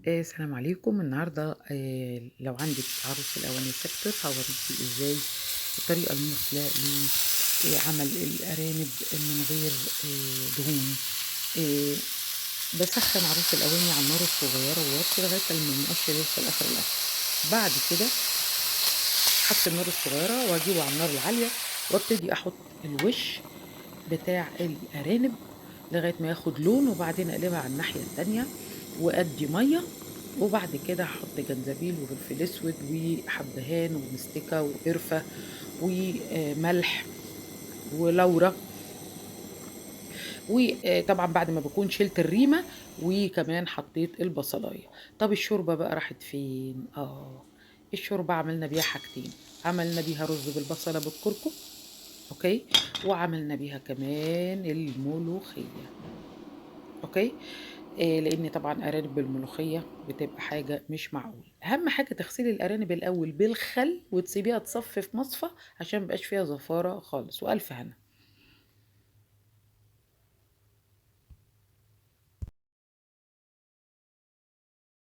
السلام عليكم. النهارده لو عندِك عروس الأواني سيكتور هاوريكِ إزاي الطريقة المثلى لعمل الأرانب من غير دهون. آآ باسخّن عروس الأواني على النار الصغيرة وأوطّي لغاية لمّا المقشر يوصل آخر الآخر. بعد كده هاطفي النار الصغيرة وأجيبه على النار العالية وأبتدي أحط الوش بتاع الأرانب لغاية ما ياخد لون، وبعدين أقلبها على الناحية التانية وأدّي مَيّة، وبعد كده هاحط جنزبيل وفلفل أسود وحبهان ومستكة وقرفة وملح ولورا، وطبعًا بعد ما باكون شِلت الريمة وكمان حطيت البصلاية. طَب الشوربة بقى راحت فين؟ الشوربة عملنا بيها حاجتين، عملنا بيها رز بالبصلة بالكركم، أوكي، وعملنا بيها كمان الملوخية، أوكي. لإن طبعًا أرانب بالملوخية بتبقى حاجة مش معقولة. أهم حاجة تغسلي الأرانب الأول بالخل وتسيبيها تصفّي في مصفى عشان ما يبقاش فيها زفارة خالص، وألف هنا.